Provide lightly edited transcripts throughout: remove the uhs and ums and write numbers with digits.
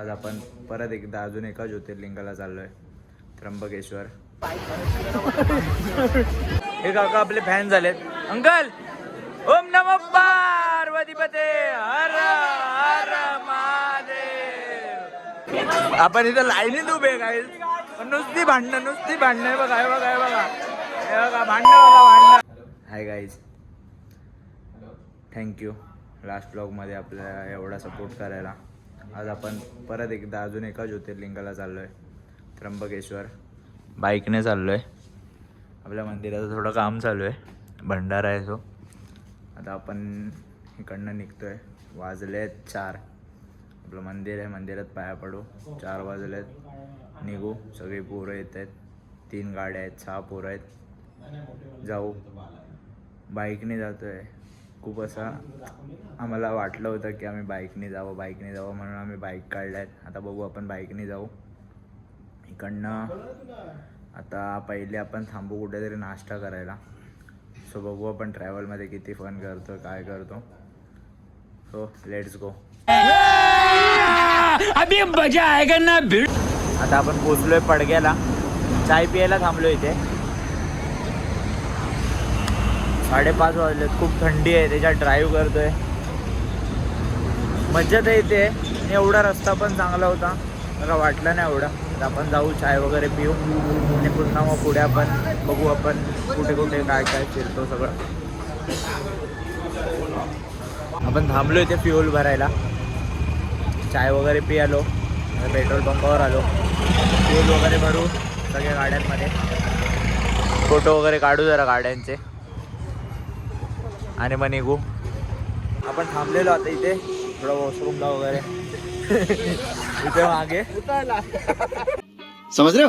आज आपण परत एकदा अजून एका ज्योतिर्लिंगाला चाललोय, त्र्यंबकेश्वर. हे काका आपले फॅन झालेत. अंकल ओम नमो पार्वतीपते हर हर महादेव. आपण इथं लाईनीत उभे काय, नुसती भांडणं बघा. हे बघा भांडणं बघा. हाय गाईज, थँक्यू लास्ट ब्लॉगमध्ये आपल्याला एवढा सपोर्ट करायला. आज आपण परत एकदा अजून एका ज्योतिर्लिंगाला चाललोय, त्र्यंबकेश्वर. बाईकने चाललोय. आपल्या मंदिराचं थोडं काम चालू आहे, भंडारा आहे तो. आता आपण इकडनं निघतोय. वाजलेत 4. आपलं मंदिर आहे, मंदिरात पाया पडू. 4 वाजलेत, निघू. सगळी पोरं येत आहेत. 3 गाड्या आहेत, 6 पोरं आहेत. जाऊ. बाईकने जातोय. खूप असं आम्हाला वाटलं होतं की आम्ही बाईकने जावं म्हणून आम्ही बाईक काढल्या आहेत. आता बघू, आपण बाईकने जाऊ इकडनं. आता पहिले आपण थांबू कुठेतरी नाश्ता करायला. सो बघू आपण ट्रॅव्हलमध्ये किती फन करतो, काय करतो. So let's go. अभी मजा आएगा ना भिड. आता आपण पोचलोय पडग्याला. चाय पियायला थांबलो इथे. 5:30 वाजले. खूप थंडी आहे, त्याच्यात ड्राईव्ह करतोय. मज्जा तर येते. एवढा रस्ता पण चांगला होता, मला वाटलं नाही एवढा. तर आपण जाऊ, चाय वगैरे पिऊ आणि पुन्हा मग पुढे आपण बघू आपण कुठे कुठे काय काय फिरतो सगळं. आपण थांबलो इथे फ्युल भरायला. चाय वगैरे पियालो, पेट्रोल पंपावर आलो. फ्युल वगैरे भरू सगळ्या गाड्यांमध्ये. फोटो वगैरे काढू जरा गाड्यांचे आणि मग निघू. आपण थांबलेलो आता इथे थोडं वॉशरूमला वगैरे. इथे मागे समज रहे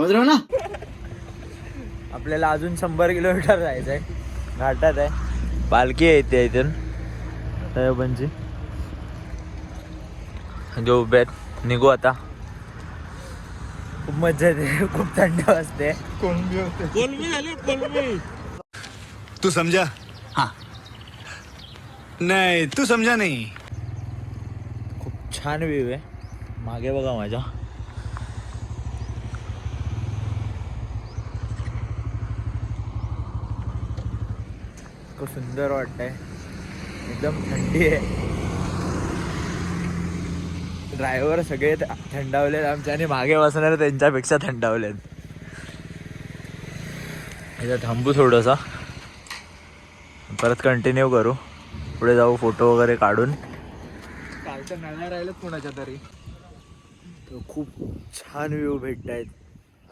हो ना. आपल्याला अजून 100 किलोमीटर जायचं आहे. घाटात आहे, पालखी येते इथून साहेबांची. जो उभे आहेत, निघू आता. खूप मजा येते, खूप थंडी वाजते. कोलंबी तू समझा? हाँ. नहीं तू समझा नहीं. खूप छान व्ह्यू आहे. मागे बघा माझ्या. खूप सुंदर वाटतंय. एकदम थंडी आहे. ड्रायव्हर सगळे थंडावलेत आमच्या आणि मागे बसणारे त्यांच्यापेक्षा थंडावलेत. इथं थांबू थोडंसा, परत कंटिन्यू करू. पुढे जाऊ, फोटो वगैरे काढून. कालचं नळ्या राहिलं कोणाच्या तरी. खूप छान व्ह्यू भेटत आहेत.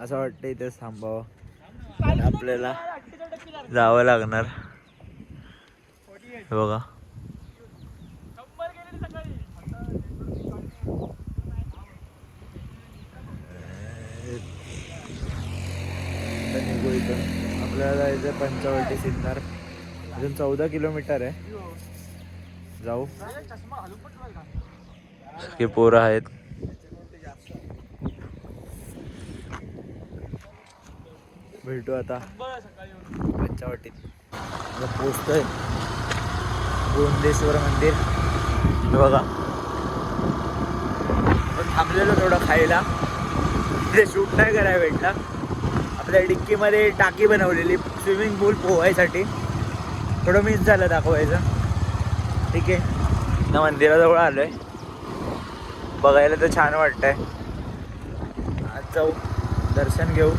असं वाटतं इथेच थांबावं. आपल्याला जावं लागणार. हे बघा, निघू इथं. आपल्याला जायचं पंचवटी सिन्नर. अजून 14 किलोमीटर आहे. जाऊ. हे पोरं आहेत. भेटू आता पंचवटीत. पोचतोय गोंदेश्वर मंदिर. हे बघा, थांबलेलो थोडं खायला. ते शूट नाही करायला भेटला. आपल्या डिक्कीमध्ये टाकी बनवलेली स्विमिंग पूल पोहायसाठी. थोडं मिस झालं दाखवायचं. ठीक आहे. ना मंदिराजवळ आलोय. बघायला तर छान वाटतंय. आज जाऊ, दर्शन घेऊ.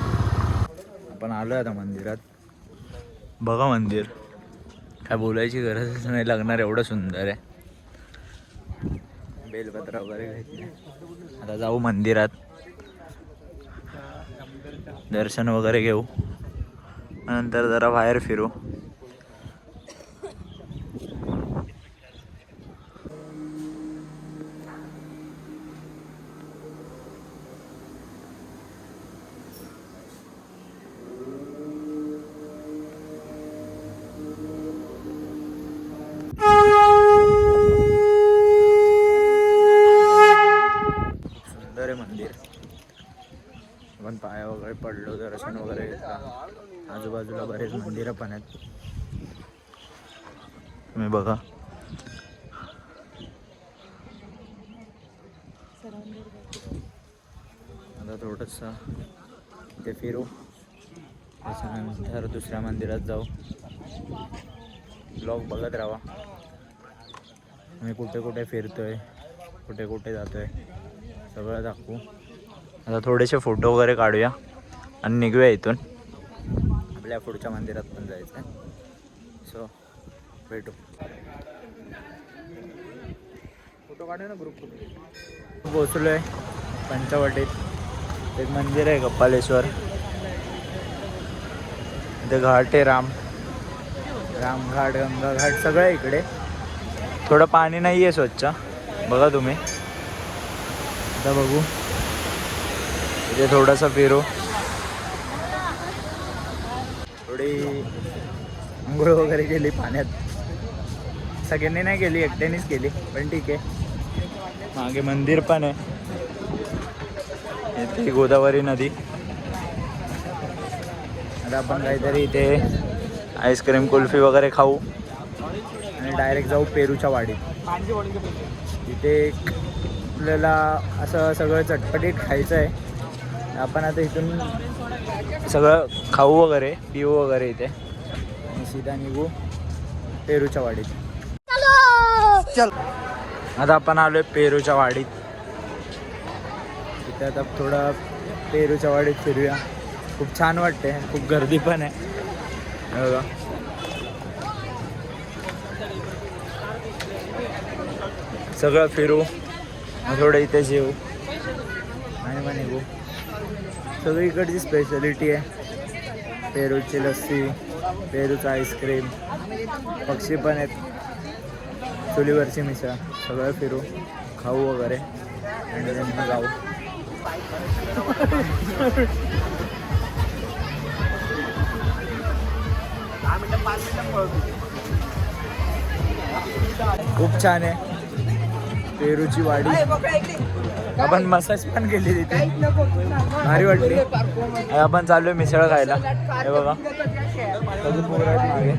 आपण आलोय आता मंदिरात. बघा मंदिर, काय बोलायची गरजच नाही लागणार, एवढं सुंदर आहे. बेलपत्र वगैरे घेतले. आता जाऊ मंदिरात, दर्शन वगैरे घेऊ. नंतर जरा बाहेर फिरू. सुंदर आहे मंदिर. आपण पाया वगैरे पडलो, दर्शन वगैरे घेतलं. आजूबाजूला बरेच मंदिरं पण आहेत. तुम्ही बघा. आता थोडंसं इथे फिरू, त्याच्यानंतर दुसऱ्या मंदिरात जाऊ. ब्लॉग बघत राहा. मी कुठे कुठे फिरतोय, कुठे कुठे जातोय, सगळं दाखवू. आता थोडेसे फोटो वगैरे काढूया आणि निघूया इथून. आपल्या पुढच्या मंदिरात पण जायचं आहे. सो भेटू. फोटो काढू ना ग्रुप. पोचलो आहे पंचवटीत. एक मंदिर आहे कपालेश्वर. इथे घाट आहे, रामघाट, गंगाघाट सगळं आहे इकडे. थोडं पाणी नाही आहे स्वच्छ, बघा तुम्ही. आता बघू इथे थोडंसं फिरू. थोडी आंघोळ वगैरे केली पाण्यात. सगळ्यांनी नाही केली, एकट्यानेच केली, पण ठीक आहे. मागे मंदिर पण आहे. इथे गोदावरी नदी. आता आपण काहीतरी इथे आईस्क्रीम कुल्फी वगैरे खाऊ आणि डायरेक्ट जाऊ पेरूच्या वाडीत. इथे आपल्याला असं सगळं चटपटीत खायचं आहे. आपण आता इथून सगळं खाऊ वगैरे, पिऊ वगैरे इथे आणि सीधा निघू पेरूच्या वाडीत. चल, आता आपण आलोय पेरूच्या वाडीत. इथे आता थोडं पेरूच्या वाडीत फिरूया. खूप छान वाटते, खूप गर्दी पण आहे बघा. सगळं फिरू, थोडं इथे जेवू आणि मग निघू. सगळी इकडची स्पेशलिटी आहे. पेरूची लस्सी, पेरूचा आईस्क्रीम, पक्षी पण आहेत, चुलीवरची मिसळ. सगळं फिरू, खाऊ वगैरे आणि मग जाऊ. खूप छान आहे पेरूची वाडी. आपण मसाज पण केली तिथे, भारी वाटली. आपण चालू आहे मिसळ खायला. हे बघा कधी पोरं आहेत मागे.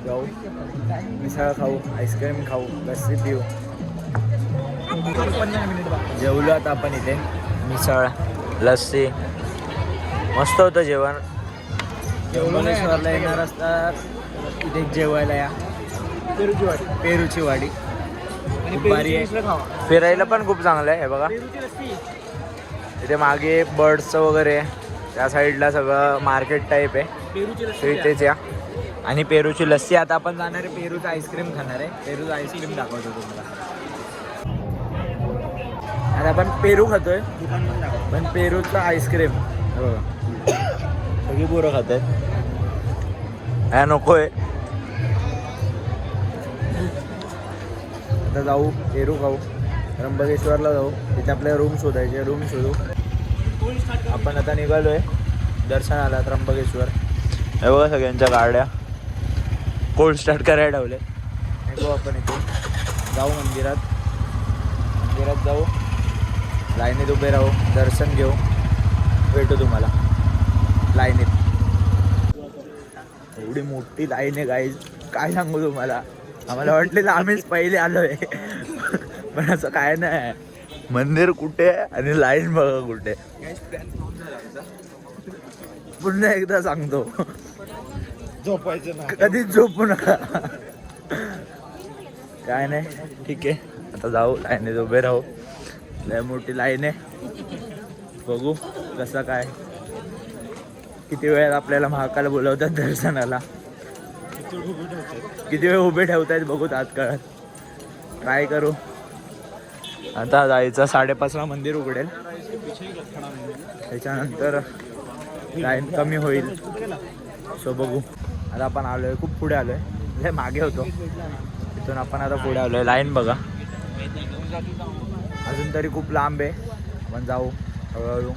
जाऊ मिसळ खाऊ, आईस्क्रीम खाऊ, लस्सी पिऊ. जेवलो आता आपण इथे. मिसळ, लस्सी, मस्त होतं जेवण. भुवनेश्वरला येणार असतात इथे जेवायला या. पेरूची वाडी भारी आहे. फिरायला पण खूप चांगलं आहे. हे बघा इथे मागे बर्ड्सचं वगैरे, त्या साईडला सगळं मार्केट टाईप आहे. इथेच या. आणि पेरूची लस्सी. आता आपण जाणार आहे पेरूचं आईस्क्रीम खाणार आहे. पेरूचं आईस्क्रीम दाखवतो तुम्हाला. आता आपण पेरू खातोय, पण पेरूचं आईस्क्रीम सगळी पोरं खात आहेत. हा नकोय. आता जाऊ पेरू खाऊ, त्र्यंबकेश्वरला जाऊ. तिथे आपल्याला रूम शोधायचे, रूम शोधू. आपण आता निघालो आहे दर्शनाला त्र्यंबकेश्वर. हे बघा सगळ्यांच्या गाड्या कोल्ड स्टार्ट करायला ठेवले. निघू आपण इथे, जाऊ मंदिरात जाऊ, लाईनीत उभे राहू, दर्शन घेऊ, भेटू तुम्हाला लाईनीत. एवढी मोठी लाईन आहे गाईज, काय सांगू तुम्हाला. आम्हाला वाटलेलं आम्हीच पहिले आलो आहे, पण असं काय नाही. मंदिर कुठे आणि लाईन बघा कुठे. पुन्हा एकदा सांगतो, झोपायचं ना, कधीच झोपू नका. काय नाही, ठीक आहे. आता जाऊ, लाईनीत उभे राहू. लय मोठी लाईन आहे, बघू कसं काय. किती वेळ आपल्याला महाकाल बोलवतात दर्शनाला, किती वेळ उभे ठेवतायत बघू तात्काळात. ट्राय करू. आता जायचं 5:30ला मंदिर उघडेल, त्याच्यानंतर लाईन कमी होईल. सो बघू. आता आपण आलोय, खूप पुढे आलोय, लय मागे होतो. तिथून आपण आता पुढे आलोय. लाईन बघा, अजून तरी खूप लांब आहे. आपण जाऊ हळूहळू.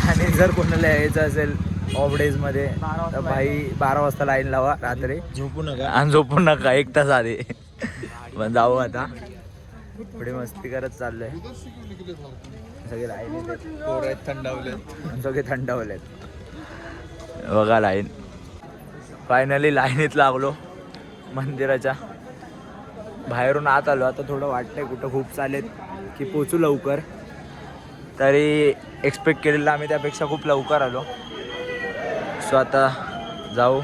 आणि जर कोणाला यायचं असेल ऑफ डेजमध्ये तर भाई 12 वाजता लाईन लावा रात्री. झोपू नका आणि झोपू नका 1 तास आधी. पण जाऊ आता पुढे, मस्ती करत चाललोय. सगळे लाईन पोरं थंडावले, सगळे थंडावलेत बघा लाईन. फायनली लाईनीत लागलो मंदिराच्या. बाहेरून आत आलो. आता थोडं वाटतंय कुठं खूप चालेत की पोचू लवकर. तरी एक्सपेक्ट केलेलं आम्ही त्यापेक्षा खूप लवकर आलो. सो आता जाऊ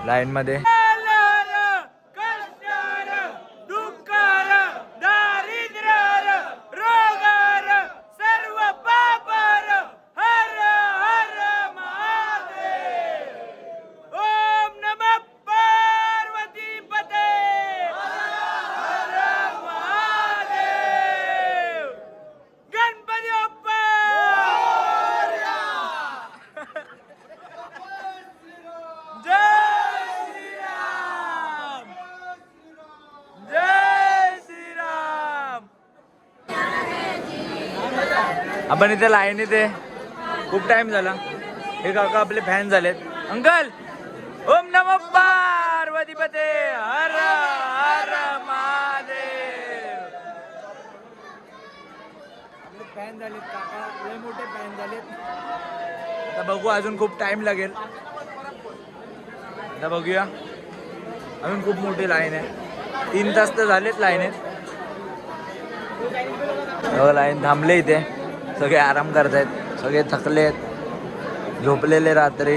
लाईनमध्ये. आपण इथे लाईनीत आहे. खूप टाइम झाला. हे काका आपले फॅन झालेत. अंकल ओम नमः पार्वतीपते हर हर महादेव. आपले फॅन झालेत काका. लय मोठे फॅन झालेत. आता बघू अजून खूप टाइम लागेल. आता बघूया. अजून खूप मोठी लाईन आहे. 3 तास तर झालेत लाईनीत. लाईन थांबले इथे. सगळे आराम करतायत. सगळे थकलेत. झोपलेले रात्री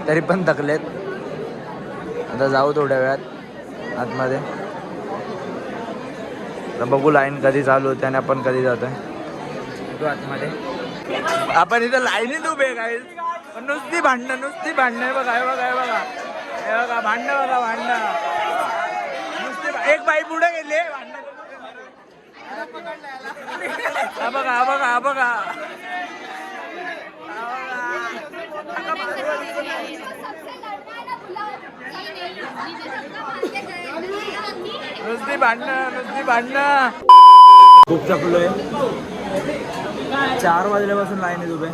तरी पण थकलेत. आता जाऊ थोड्या वेळात आतमध्ये. तर बघू लाईन कधी चालू होते आणि आपण कधी जातोय आतमध्ये. आपण इथं लाईनीत उभे काय नुसती भांडणं बघा. हे बघा भांडणं नुसती. एक बाई पुढे गेली भांडणं. हा बघा नुसती भांडणं. खूप थकलोय. 4 वाजल्यापासून लाईनीत उभे.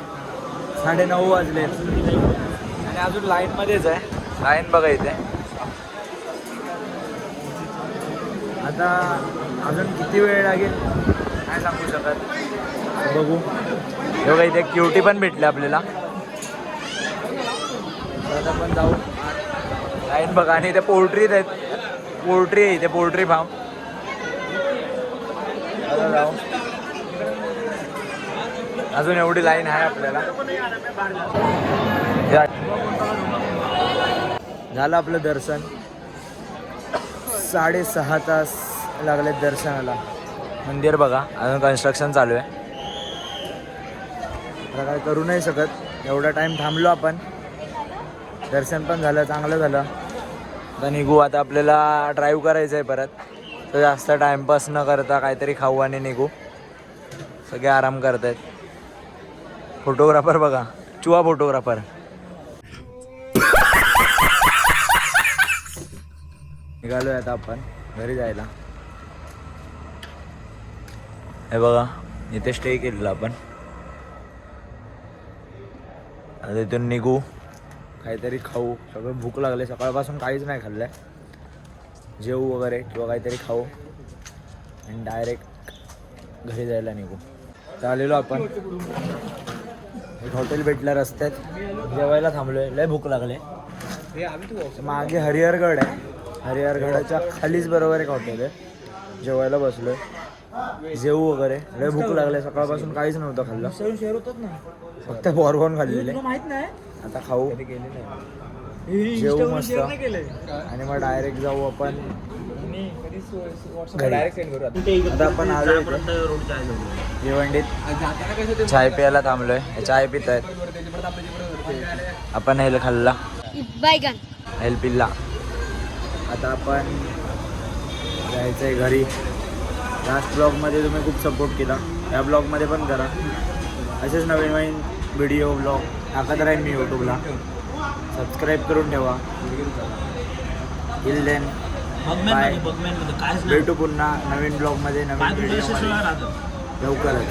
9:30 वाजले आणि अजून लाईन मध्येच आहे. लाईन बघा इथे. आता अजून किती वेळ लागेल नाही सांगू शकत. बघू. बघा इथे क्युटी पण भेटले आपल्याला. आता आपण जाऊ. लाईन बघा. आणि इथे पोल्ट्री आहेत. पोल्ट्री आहे इथे. Poultry farm. आता जाऊ. अजून एवढी लाईन आहे आपल्याला. झालं आपलं दर्शन. 6.5 तास लागलेत दर्शनाला. मंदिर बघा अजून कन्स्ट्रक्शन चालू आहे. आता काय करू नाही शकत. एवढा टाइम थांबलो आपण. दर्शन पण झालं. चांगलं झालं. आता निघू. आता आपल्याला ड्राईव्ह करायचं आहे परत. तर जास्त टाइमपास न करता काहीतरी खाऊ आणि निघू. सगळे आराम करत आहेत. फोटोग्राफर बघा. चुवा फोटोग्राफर. निघालोय आता आपण घरी जायला. हे बघा इथे स्टे केलेला आपण. आता इथून निघू. काहीतरी खाऊ. सगळं भूक लागले. सकाळपासून काहीच नाही खाल्लंय. जेवू वगैरे किंवा काहीतरी खाऊ आणि डायरेक्ट घरी जायला निघू. तर आलेलो आपण. एक हॉटेल भेटलं रस्त्यात. जेवायला थांबलोय. लय भूक लागले. मागे हरिहरगड आहे. हरिहरगडाच्या खालीच बरोबर एक हॉटेल आहे. जेवायला बसलोय. जेवू वगैरे. लय भूक लागले. सकाळपासून काहीच नव्हतं खाल्लं. फक्त पॉपकॉर्न खाल्लेले. आता खाऊ. जेवू मस्त आणि मग डायरेक्ट जाऊ आपण घरी. आता आपण आलो भिवंडीत. चाय प्यायला थांबलोय. चाय पित आहेत. आपण हेल खाल्ला. हेल पिल्ला. आता आपण जायचंय घरी. लास्ट ब्लॉगमध्ये तुम्ही खूप सपोर्ट केला. या ब्लॉगमध्ये पण करा. असेच नवीन व्हिडिओ ब्लॉग टाकत राहीन मी यूट्यूबला. सबस्क्राईब करून ठेवा. Till then bye. भेटू पुन्हा नवीन ब्लॉगमध्ये नवीन व्हिडिओमध्ये लवकरच.